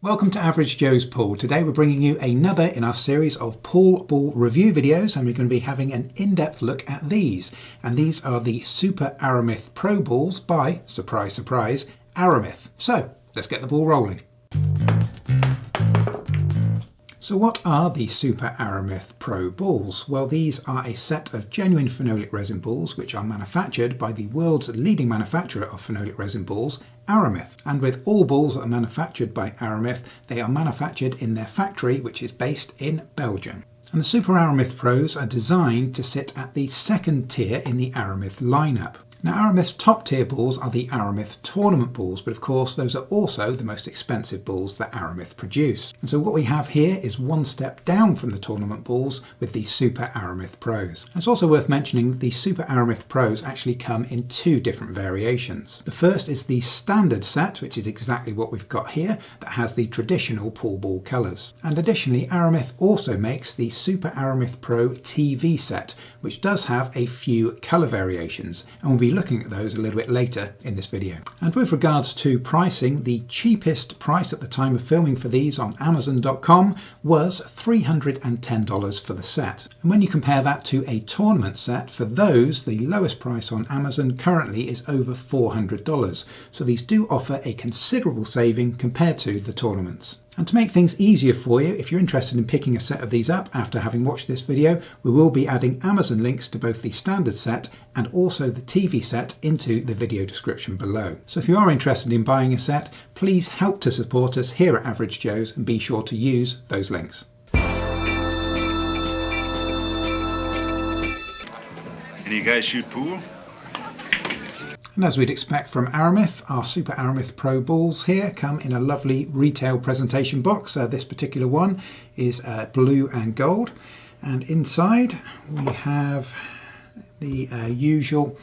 Welcome to Average Joe's Pool. Today we're bringing you another in our series of pool ball review videos, and we're going to be having an in-depth look at these. And these are the Super Aramith Pro balls by, surprise surprise, Aramith. So let's get the ball rolling. So what are the Super Aramith Pro balls? Well, these are a set of genuine phenolic resin balls which are manufactured by the world's leading manufacturer of phenolic resin balls, Aramith. And with all balls that are manufactured by Aramith, they are manufactured in their factory, which is based in Belgium. And the Super Aramith Pros are designed to sit at the second tier in the Aramith lineup. Now, Aramith's top tier balls are the Aramith tournament balls, but of course those are also the most expensive balls that Aramith produce. And so what we have here is one step down from the tournament balls with the Super Aramith Pros. And it's also worth mentioning the Super Aramith Pros actually come in two different variations. The first is the standard set, which is exactly what we've got here, that has the traditional pool ball colours. And additionally, Aramith also makes the Super Aramith Pro TV set, which does have a few colour variations, and we'll be looking at those a little bit later in this video. And with regards to pricing, the cheapest price at the time of filming for these on Amazon.com was $310 for the set. And when you compare that to a tournament set, for those, the lowest price on Amazon currently is over $400. So these do offer a considerable saving compared to the tournaments. And to make things easier for you, if you're interested in picking a set of these up after having watched this video, we will be adding Amazon links to both the standard set and also the TV set into the video description below. So if you are interested in buying a set, please help to support us here at Average Joe's and be sure to use those links. Any of you guys shoot pool? And as we'd expect from Aramith, our Super Aramith Pro balls here come in a lovely retail presentation box. This particular one is blue and gold. And inside we have the usual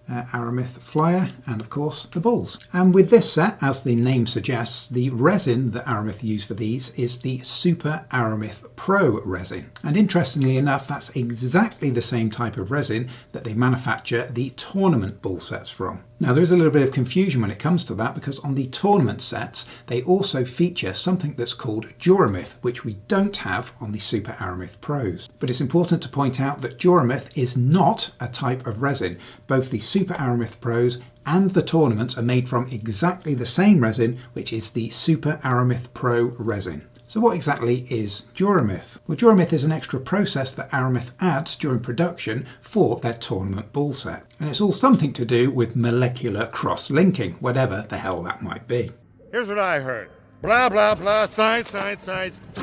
Aramith flyer and of course the balls. And with this set, as the name suggests, the resin that Aramith use for these is the Super Aramith Pro resin. And interestingly enough, that's exactly the same type of resin that they manufacture the tournament ball sets from. Now there is a little bit of confusion when it comes to that, because on the tournament sets they also feature something that's called Aramith, which we don't have on the Super Aramith Pros. But it's important to point out that Aramith is not a type of resin. Both the Super Aramith Pros and the tournaments are made from exactly the same resin, which is the Super Aramith Pro resin. So what exactly is Aramith? Well, Aramith is an extra process that Aramith adds during production for their tournament ball set. And it's all something to do with molecular cross-linking, whatever the hell that might be. Here's what I heard. Blah, blah, blah, size,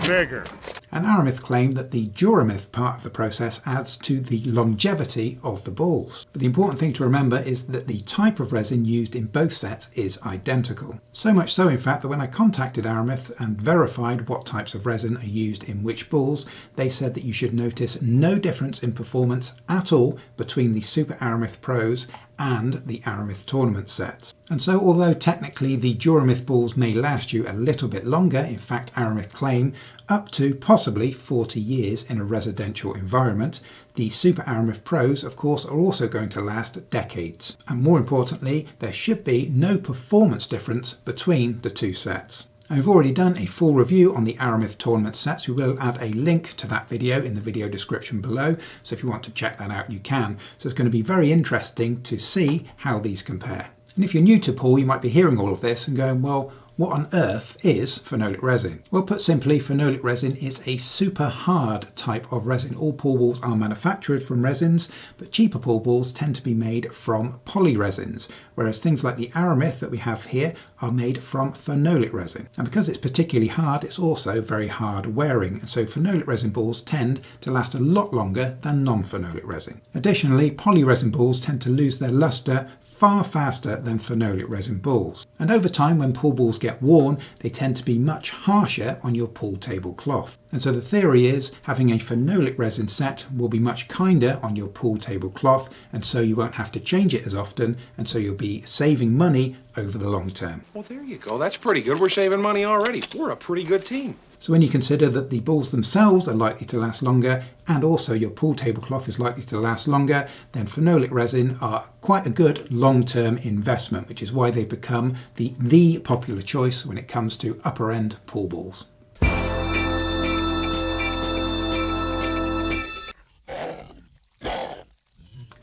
bigger. And Aramith claim that the Aramith part of the process adds to the longevity of the balls. But the important thing to remember is that the type of resin used in both sets is identical. So much so, in fact, that when I contacted Aramith and verified what types of resin are used in which balls, they said that you should notice no difference in performance at all between the Super Aramith Pros and the Aramith tournament sets. And so although technically the Aramith balls may last you a little bit longer, in fact Aramith claim up to possibly 40 years in a residential environment, the Super Aramith Pros of course are also going to last decades. And more importantly, there should be no performance difference between the two sets. I've already done a full review on the Aramith tournament sets. We will add a link to that video in the video description below, so if you want to check that out you can. So it's going to be very interesting to see how these compare. And if you're new to pool, you might be hearing all of this and going, well, what on earth is phenolic resin? Well, put simply, phenolic resin is a super hard type of resin. All pool balls are manufactured from resins, but cheaper pool balls tend to be made from polyresins, whereas things like the Aramith that we have here are made from phenolic resin. And because it's particularly hard, it's also very hard wearing, and so phenolic resin balls tend to last a lot longer than non-phenolic resin. Additionally, polyresin balls tend to lose their luster far faster than phenolic resin balls. And over time, when pool balls get worn, they tend to be much harsher on your pool tablecloth. And so the theory is having a phenolic resin set will be much kinder on your pool table cloth, and so you won't have to change it as often, and so you'll be saving money over the long term. Well, there you go. That's pretty good. We're saving money already. We're a pretty good team. So when you consider that the balls themselves are likely to last longer, and also your pool tablecloth is likely to last longer, then phenolic resin are quite a good long-term investment, which is why they've become the popular choice when it comes to upper-end pool balls.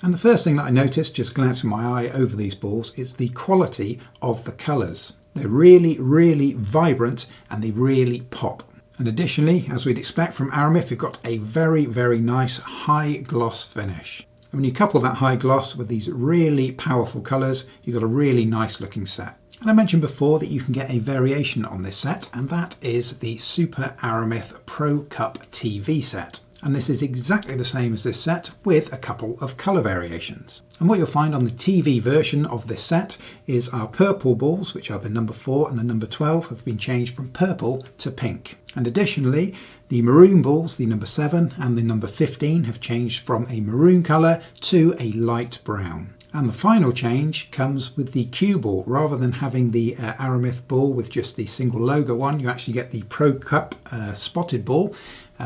And the first thing that I noticed just glancing my eye over these balls is the quality of the colours. They're really, really vibrant and they really pop. And additionally, as we'd expect from Aramith, we've got a very, very nice high gloss finish. And when you couple that high gloss with these really powerful colours, you've got a really nice looking set. And I mentioned before that you can get a variation on this set, and that is the Super Aramith Pro Cup TV set. And this is exactly the same as this set with a couple of colour variations. And what you'll find on the TV version of this set is our purple balls, which are the number 4 and the number 12, have been changed from purple to pink. And additionally, the maroon balls, the number 7 and the number 15, have changed from a maroon colour to a light brown. And the final change comes with the cue ball. Rather than having the Aramith ball with just the single logo on, you actually get the Pro Cup spotted ball,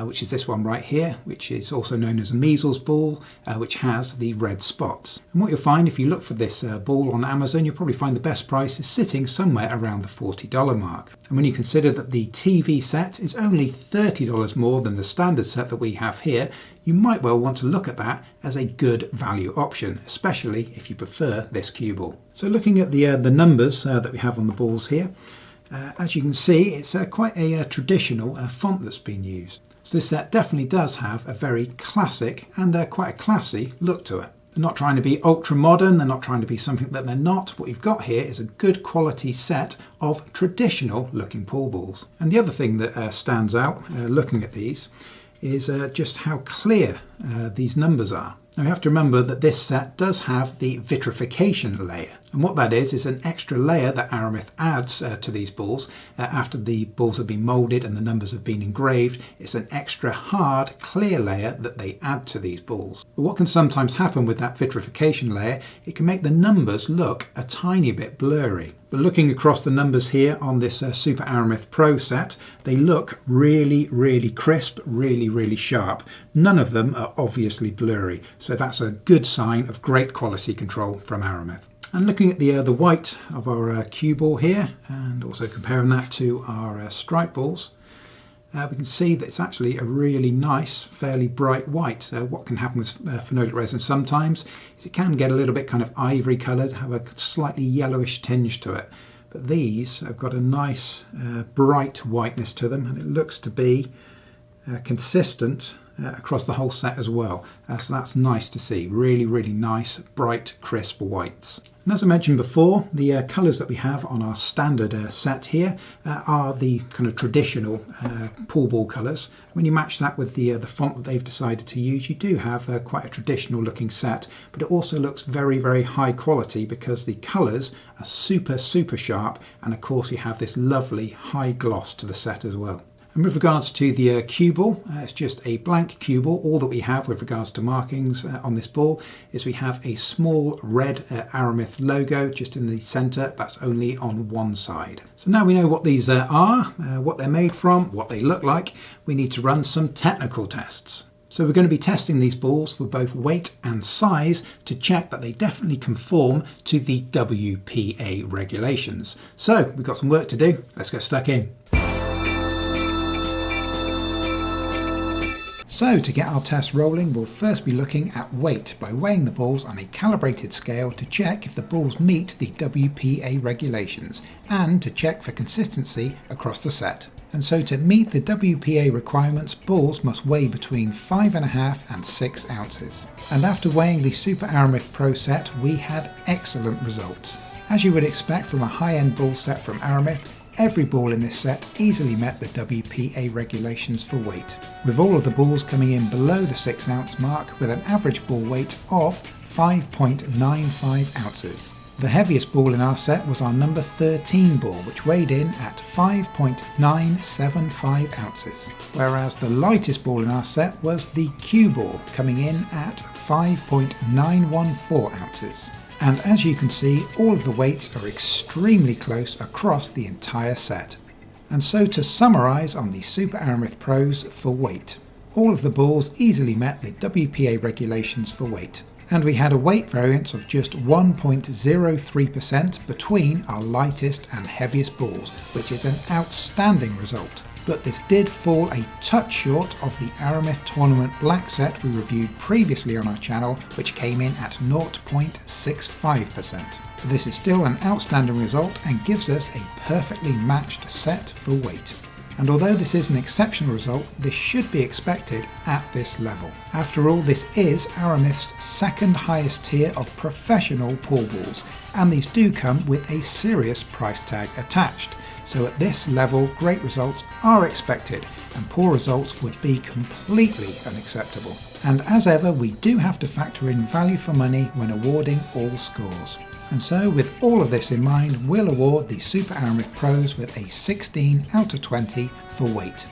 which is this one right here, which is also known as a measles ball, which has the red spots. And what you'll find if you look for this ball on Amazon, you'll probably find the best price is sitting somewhere around the $40 mark. And when you consider that the TV set is only $30 more than the standard set that we have here, you might well want to look at that as a good value option, especially if you prefer this cue ball. So looking at the numbers that we have on the balls here, as you can see, it's quite a traditional font that's been used. So this set definitely does have a very classic and quite a classy look to it. They're not trying to be ultra modern, they're not trying to be something that they're not. What you've got here is a good quality set of traditional looking pool balls. And the other thing that stands out looking at these is just how clear these numbers are. Now you have to remember that this set does have the vitrification layer, and what that is an extra layer that Aramith adds to these balls after the balls have been moulded and the numbers have been engraved. It's an extra hard clear layer that they add to these balls. But what can sometimes happen with that vitrification layer, it can make the numbers look a tiny bit blurry. But looking across the numbers here on this Super Aramith Pro set, they look really, really crisp, really, really sharp. None of them are obviously blurry, so that's a good sign of great quality control from Aramith. And looking at the white of our cue ball here, and also comparing that to our stripe balls, we can see that it's actually a really nice, fairly bright white. What can happen with phenolic resin sometimes is it can get a little bit kind of ivory coloured, have a slightly yellowish tinge to it. But these have got a nice bright whiteness to them, and it looks to be consistent across the whole set as well. So that's nice to see. Really, really nice, bright, crisp whites. And as I mentioned before, the colours that we have on our standard set here are the kind of traditional pool ball colours. When you match that with the font that they've decided to use, you do have quite a traditional looking set, but it also looks very, very high quality because the colours are super, super sharp, and of course you have this lovely high gloss to the set as well. And with regards to the cue ball, it's just a blank cue ball. All that we have with regards to markings on this ball is we have a small red Aramith logo just in the centre. That's only on one side. So now we know what these are, what they're made from, what they look like. We need to run some technical tests. So we're going to be testing these balls for both weight and size to check that they definitely conform to the WPA regulations. So we've got some work to do. Let's get stuck in. So to get our test rolling, we'll first be looking at weight by weighing the balls on a calibrated scale to check if the balls meet the WPA regulations and to check for consistency across the set. And so to meet the WPA requirements, balls must weigh between 5.5 and 6 ounces. And after weighing the Super Aramith Pro set, we had excellent results. As you would expect from a high-end ball set from Aramith, every ball in this set easily met the WPA regulations for weight, with all of the balls coming in below the 6 ounce mark with an average ball weight of 5.95 ounces. The heaviest ball in our set was our number 13 ball, which weighed in at 5.975 ounces, whereas the lightest ball in our set was the cue ball, coming in at 5.914 ounces. And as you can see, all of the weights are extremely close across the entire set. And so to summarise on the Super Aramith Pros for weight, all of the balls easily met the WPA regulations for weight. And we had a weight variance of just 1.03% between our lightest and heaviest balls, which is an outstanding result. But this did fall a touch short of the Aramith Tournament Black set we reviewed previously on our channel, which came in at 0.65%. This is still an outstanding result and gives us a perfectly matched set for weight. And although this is an exceptional result, this should be expected at this level. After all, this is Aramith's second highest tier of professional pool balls, and these do come with a serious price tag attached. So at this level, great results are expected, and poor results would be completely unacceptable. And as ever, we do have to factor in value for money when awarding all scores. And so with all of this in mind, we'll award the Super Aramith Pros with a 16 out of 20 for weight.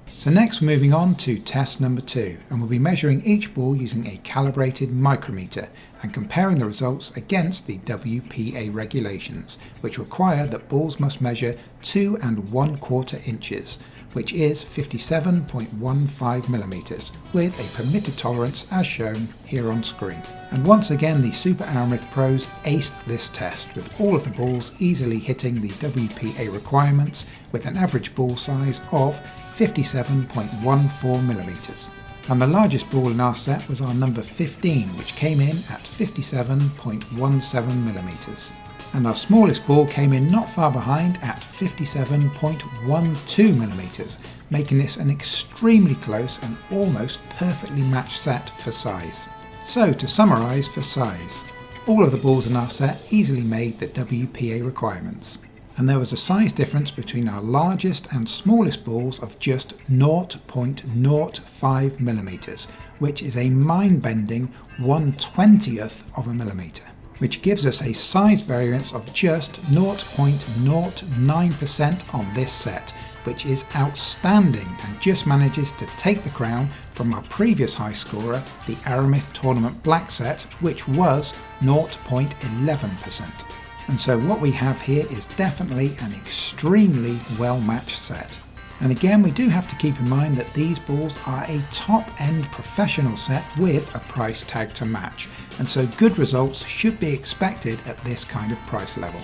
So next we're moving on to test number 2, and we'll be measuring each ball using a calibrated micrometer and comparing the results against the WPA regulations, which require that balls must measure 2 1/4 inches, which is 57.15 millimeters, with a permitted tolerance as shown here on screen. And once again, the Super Aramith Pros aced this test, with all of the balls easily hitting the WPA requirements, with an average ball size of 57.14 millimeters. And the largest ball in our set was our number 15, which came in at 57.17 millimeters. And our smallest ball came in not far behind at 57.12 millimeters, making this an extremely close and almost perfectly matched set for size. So to summarise for size, all of the balls in our set easily made the WPA requirements. And there was a size difference between our largest and smallest balls of just 0.05 millimeters, which is a mind-bending 1/20th of a millimeter, which gives us a size variance of just 0.09% on this set, which is outstanding and just manages to take the crown from our previous high scorer, the Aramith Tournament Black set, which was 0.11%. And so what we have here is definitely an extremely well-matched set. And again, we do have to keep in mind that these balls are a top-end professional set with a price tag to match, and so good results should be expected at this kind of price level.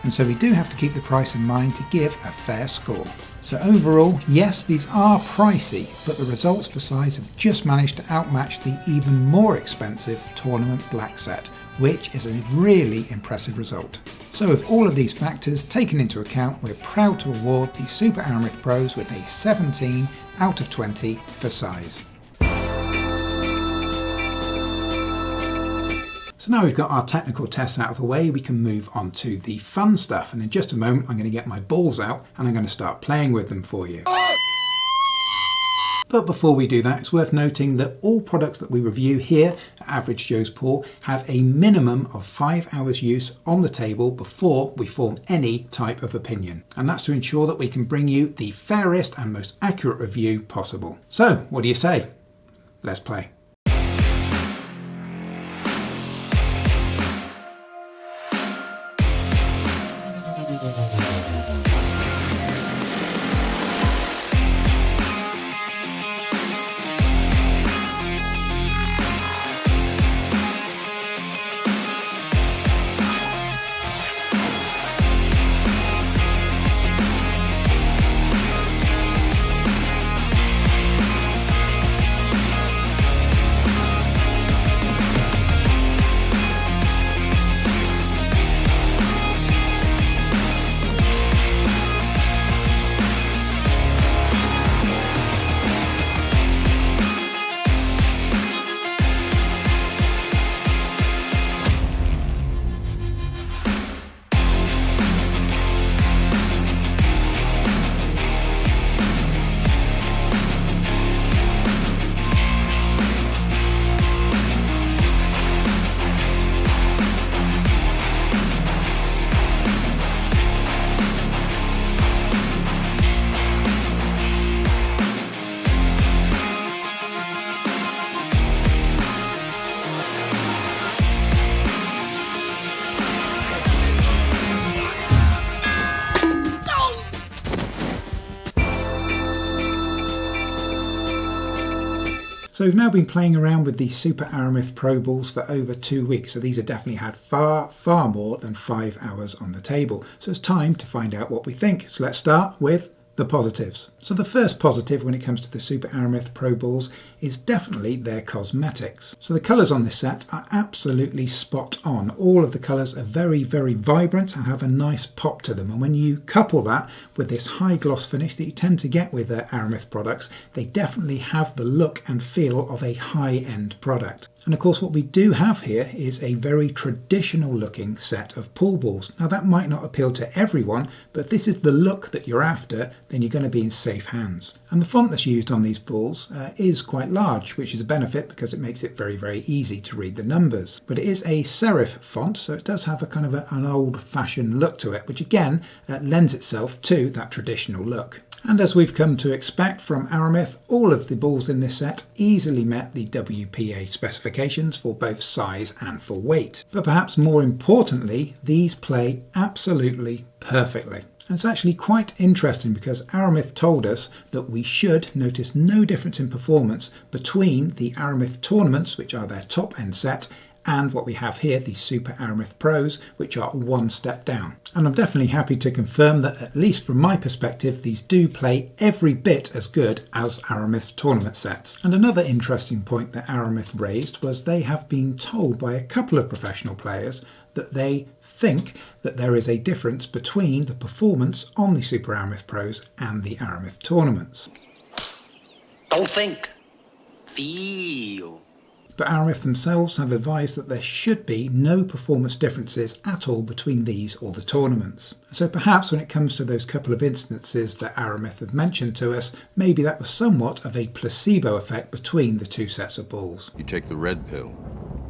And so we do have to keep the price in mind to give a fair score. So overall, yes, these are pricey, but the results for size have just managed to outmatch the even more expensive Tournament Black set, which is a really impressive result. So with all of these factors taken into account, we're proud to award the Super Aramith Pros with a 17 out of 20 for size. So now we've got our technical tests out of the way, we can move on to the fun stuff. And in just a moment, I'm going to get my balls out and I'm going to start playing with them for you. But before we do that, it's worth noting that all products that we review here at Average Joe's Pool have a minimum of 5 hours use on the table before we form any type of opinion. And that's to ensure that we can bring you the fairest and most accurate review possible. So, what do you say? Let's play. So we've now been playing around with the Super Aramith Pro balls for over 2 weeks. So these have definitely had far more than 5 hours on the table. So it's time to find out what we think. So let's start with the positives. So the first positive when it comes to the Super Aramith Pro balls is definitely their cosmetics. So the colours on this set are absolutely spot on. All of the colours are very vibrant and have a nice pop to them, and when you couple that with this high gloss finish that you tend to get with Aramith products, they definitely have the look and feel of a high-end product. And of course what we do have here is a very traditional looking set of pool balls. Now that might not appeal to everyone, but if this is the look that you're after, then you're going to be in safe hands. And the font that's used on these balls is quite large, which is a benefit because it makes it very easy to read the numbers. But it is a serif font, so it does have a kind of an old-fashioned look to it, which again lends itself to that traditional look. And as we've come to expect from Aramith, all of the balls in this set easily met the WPA specifications for both size and for weight. But perhaps more importantly, these play absolutely perfectly. And it's actually quite interesting because Aramith told us that we should notice no difference in performance between the Aramith tournaments, which are their top end set, and what we have here, the Super Aramith Pros, which are one step down. And I'm definitely happy to confirm that, at least from my perspective, these do play every bit as good as Aramith tournament sets. And another interesting point that Aramith raised was they have been told by a couple of professional players that they think that there is a difference between the performance on the Super Aramith Pros and the Aramith tournaments. Don't think, feel. But Aramith themselves have advised that there should be no performance differences at all between these or the tournaments. So perhaps when it comes to those couple of instances that Aramith have mentioned to us, maybe that was somewhat of a placebo effect between the two sets of balls. You take the red pill,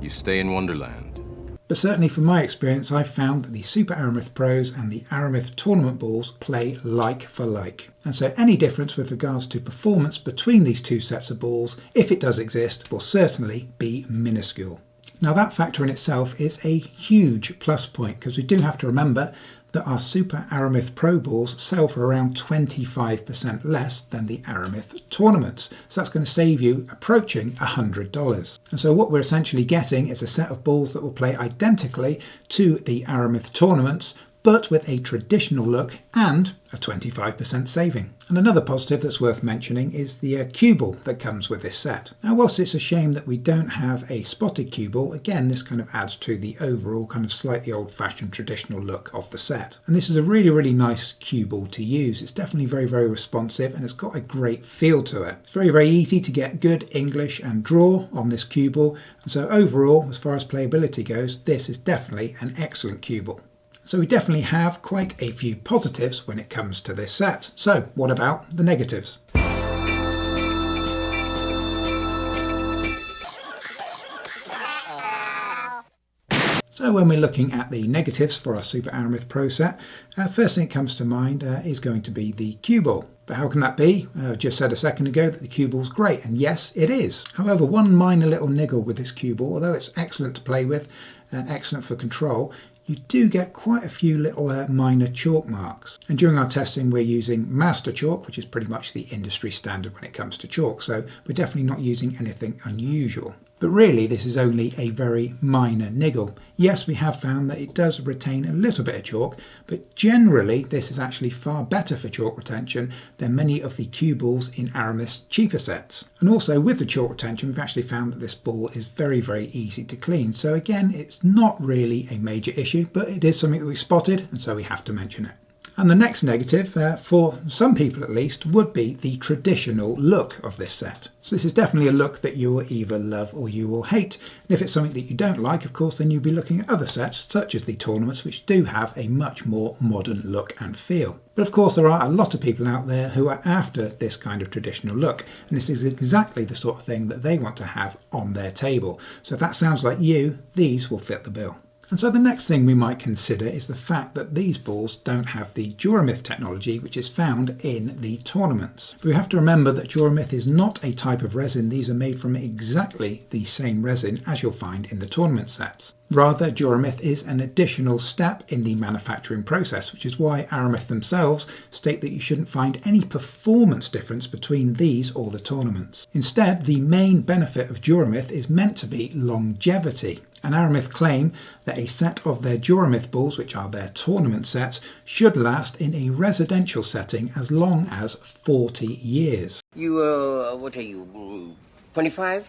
you stay in Wonderland. But certainly from my experience, I've found that the Super Aramith Pros and the Aramith tournament balls play like for like. And so any difference with regards to performance between these two sets of balls, if it does exist, will certainly be minuscule. Now that factor in itself is a huge plus point, because we do have to remember that our Super Aramith Pro balls sell for around 25% less than the Aramith tournaments. So that's going to save you approaching $100. And so what we're essentially getting is a set of balls that will play identically to the Aramith tournaments, but with a traditional look and a 25% saving. And another positive that's worth mentioning is the cue ball that comes with this set. Now whilst it's a shame that we don't have a spotted cue ball, again this kind of adds to the overall kind of slightly old-fashioned traditional look of the set. And this is a really nice cue ball to use. It's definitely very responsive and it's got a great feel to it. It's very easy to get good English and draw on this cue ball, and so overall, as far as playability goes, this is definitely an excellent cue ball. So we definitely have quite a few positives when it comes to this set. So what about the negatives? So when we're looking at the negatives for our Super Aramith Pro set, first thing that comes to mind is going to be the cue ball. But how can that be? I just said a second ago that the cue ball's great, and yes, it is. However, one minor little niggle with this cue ball, although it's excellent to play with and excellent for control, you do get quite a few little minor chalk marks. And during our testing we're using master chalk, which is pretty much the industry standard when it comes to chalk, so we're definitely not using anything unusual. But really this is only a very minor niggle. Yes, we have found that it does retain a little bit of chalk, but generally this is actually far better for chalk retention than many of the cue balls in Aramith's cheaper sets. And also with the chalk retention we've actually found that this ball is very easy to clean. So again, it's not really a major issue, but it is something that we spotted, and so we have to mention it. And the next negative, for some people at least, would be the traditional look of this set. So this is definitely a look that you will either love or you will hate. And if it's something that you don't like, of course, then you'll be looking at other sets, such as the tournaments, which do have a much more modern look and feel. But of course, there are a lot of people out there who are after this kind of traditional look. And this is exactly the sort of thing that they want to have on their table. So if that sounds like you, these will fit the bill. And so the next thing we might consider is the fact that these balls don't have the Aramith technology which is found in the tournaments. But we have to remember that Aramith is not a type of resin. These are made from exactly the same resin as you'll find in the tournament sets. Rather, Aramith is an additional step in the manufacturing process, which is why Aramith themselves state that you shouldn't find any performance difference between these or the tournaments. Instead, the main benefit of Aramith is meant to be longevity. And Aramith claim that a set of their Aramith balls, which are their tournament sets, should last in a residential setting as long as 40 years. You, what are you, 25?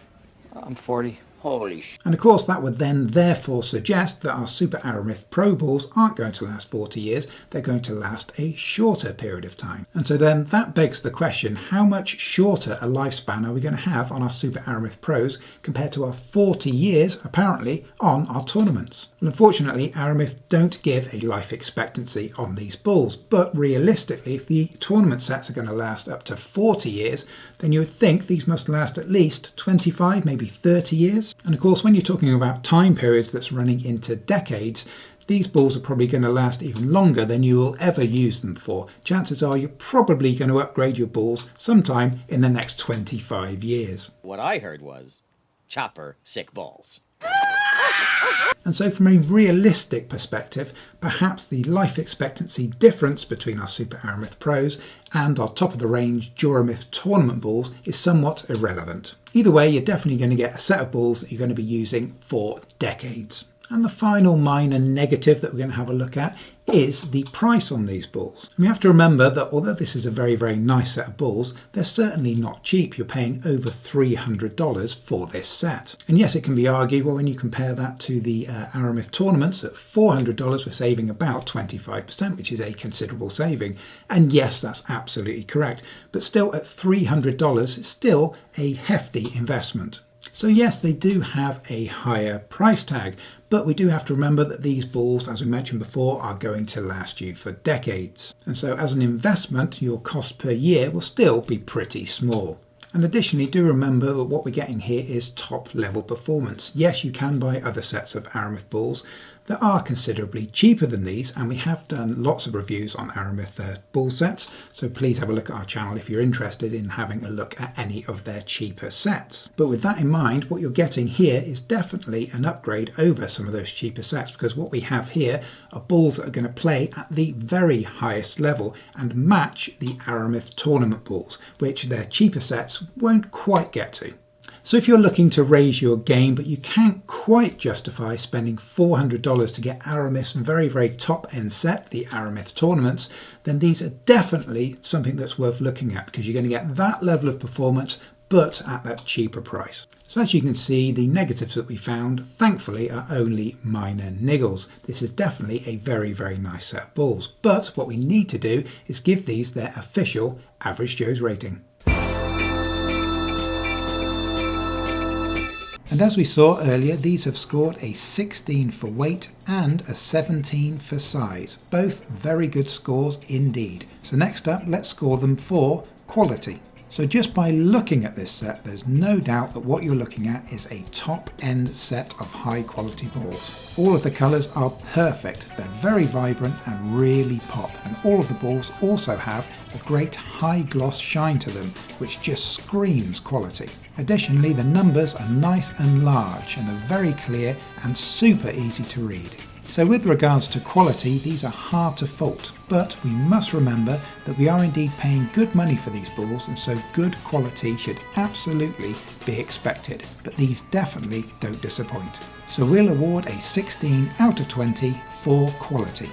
I'm 40. Holy sh... And of course that would then therefore suggest that our Super Aramith Pro balls aren't going to last 40 years, they're going to last a shorter period of time. And so then that begs the question, how much shorter a lifespan are we going to have on our Super Aramith Pros compared to our 40 years, apparently, on our tournaments? Well, unfortunately, Aramith don't give a life expectancy on these balls, but realistically, if the tournament sets are going to last up to 40 years, then you would think these must last at least 25, maybe 30 years. And of course, when you're talking about time periods that's running into decades, these balls are probably going to last even longer than you will ever use them for. Chances are you're probably going to upgrade your balls sometime in the next 25 years. What I heard was, chopper sick balls. And so from a realistic perspective, perhaps the life expectancy difference between our Super Aramith Pros and our top-of-the-range Aramith tournament balls is somewhat irrelevant. Either way, you're definitely going to get a set of balls that you're going to be using for decades. And the final minor negative that we're going to have a look at is the price on these balls. And we have to remember that although this is a very, very nice set of balls, they're certainly not cheap. You're paying over $300 for this set. And yes, it can be argued, well, when you compare that to the Aramith tournaments at $400, we're saving about 25%, which is a considerable saving. And yes, that's absolutely correct. But still, at $300, it's still a hefty investment. So yes, they do have a higher price tag, but we do have to remember that these balls, as we mentioned before, are going to last you for decades. And so as an investment, your cost per year will still be pretty small. And additionally, do remember that what we're getting here is top level performance. Yes, you can buy other sets of Aramith balls that are considerably cheaper than these, and we have done lots of reviews on Aramith ball sets, so please have a look at our channel if you're interested in having a look at any of their cheaper sets. But with that in mind, what you're getting here is definitely an upgrade over some of those cheaper sets, because what we have here are balls that are going to play at the very highest level and match the Aramith tournament balls, which their cheaper sets won't quite get to. So if you're looking to raise your game but you can't quite justify spending $400 to get Aramith's very, very top end set, the Aramith tournaments, then these are definitely something that's worth looking at, because you're going to get that level of performance but at that cheaper price. So as you can see, the negatives that we found thankfully are only minor niggles. This is definitely a very, very nice set of balls, but what we need to do is give these their official Average Joe's rating. And as we saw earlier, these have scored a 16 for weight and a 17 for size. Both very good scores indeed. So next up, let's score them for quality. So just by looking at this set, there's no doubt that what you're looking at is a top-end set of high-quality balls. All of the colours are perfect, they're very vibrant and really pop, and all of the balls also have a great high gloss shine to them, which just screams quality. Additionally, the numbers are nice and large, and they're very clear and super easy to read. So with regards to quality, these are hard to fault, but we must remember that we are indeed paying good money for these balls, and so good quality should absolutely be expected, but these definitely don't disappoint. So we'll award a 16 out of 20 for quality.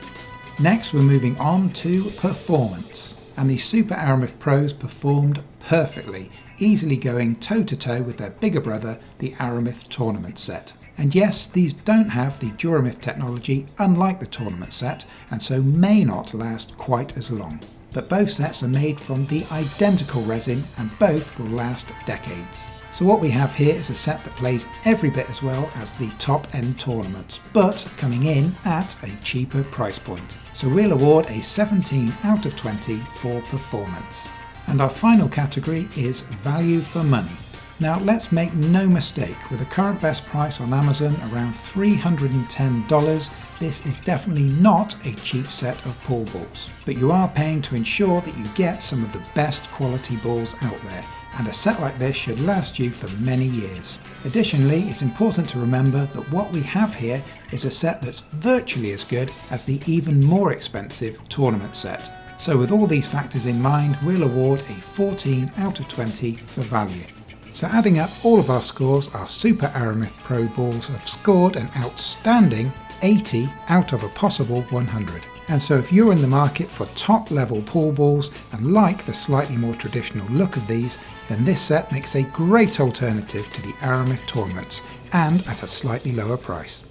Next, we're moving on to performance, and the Super Aramith Pros performed perfectly, easily going toe-to-toe with their bigger brother, the Aramith tournament set. And yes, these don't have the Aramith technology unlike the tournament set, and so may not last quite as long. But both sets are made from the identical resin and both will last decades. So what we have here is a set that plays every bit as well as the top-end tournaments, but coming in at a cheaper price point. So we'll award a 17 out of 20 for performance. And our final category is value for money. Now let's make no mistake, with the current best price on Amazon around $310, this is definitely not a cheap set of pool balls. But you are paying to ensure that you get some of the best quality balls out there. and a set like this should last you for many years. Additionally, it's important to remember that what we have here is a set that's virtually as good as the even more expensive tournament set. So with all these factors in mind, we'll award a 14 out of 20 for value. So adding up all of our scores, our Super Aramith Pro balls have scored an outstanding 80 out of a possible 100. And so if you're in the market for top level pool balls and like the slightly more traditional look of these, then this set makes a great alternative to the Aramith tournaments, and at a slightly lower price.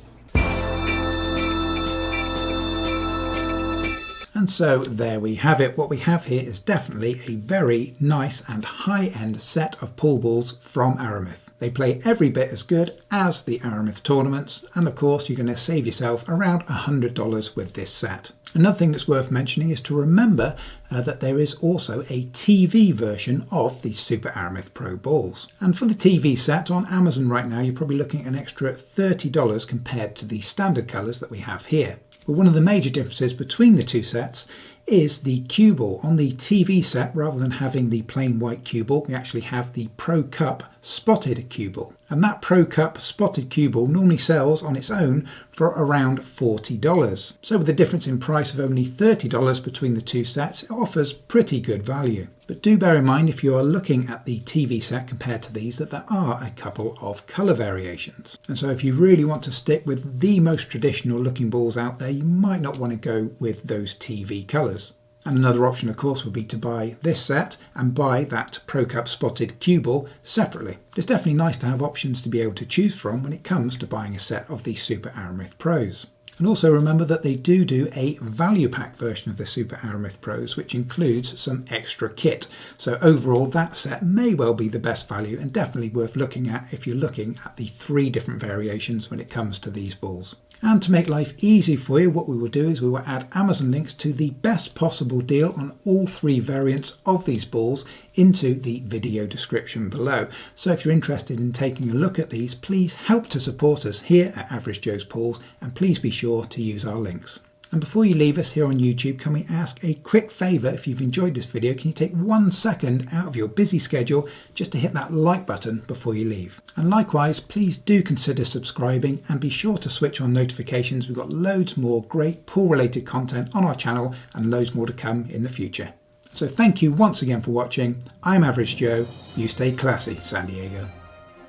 And so there we have it. What we have here is definitely a very nice and high-end set of pool balls from Aramith. They play every bit as good as the Aramith tournaments, and of course you're going to save yourself around $100 with this set. Another thing that's worth mentioning is to remember that there is also a TV version of the Super Aramith Pro balls. And for the TV set on Amazon right now, you're probably looking at an extra $30 compared to the standard colours that we have here. But one of the major differences between the two sets is the cue ball. On the TV set, rather than having the plain white cue ball, we actually have the Pro Cup spotted cue ball. And that Pro Cup spotted cue ball normally sells on its own for around $40. So with a difference in price of only $30 between the two sets, it offers pretty good value. But do bear in mind, if you are looking at the TV set compared to these, that there are a couple of colour variations. And so if you really want to stick with the most traditional looking balls out there, you might not want to go with those TV colours. And another option, of course, would be to buy this set and buy that Pro Cup spotted cue ball separately. It's definitely nice to have options to be able to choose from when it comes to buying a set of the Super Aramith Pros. And also remember that they do a value pack version of the Super Aramith Pros, which includes some extra kit. So overall, that set may well be the best value and definitely worth looking at if you're looking at the 3 different variations when it comes to these balls. And to make life easy for you, what we will do is we will add Amazon links to the best possible deal on all 3 variants of these balls into the video description below. So if you're interested in taking a look at these, please help to support us here at Average Joe's Pools, and please be sure to use our links. And before you leave us here on YouTube, can we ask a quick favour? If you've enjoyed this video, can you take 1 second out of your busy schedule just to hit that like button before you leave? And likewise, please do consider subscribing and be sure to switch on notifications. We've got loads more great pool related content on our channel and loads more to come in the future. So thank you once again for watching. I'm Average Joe. You stay classy, San Diego.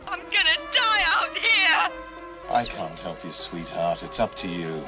I'm gonna die out here! I can't help you, sweetheart. It's up to you.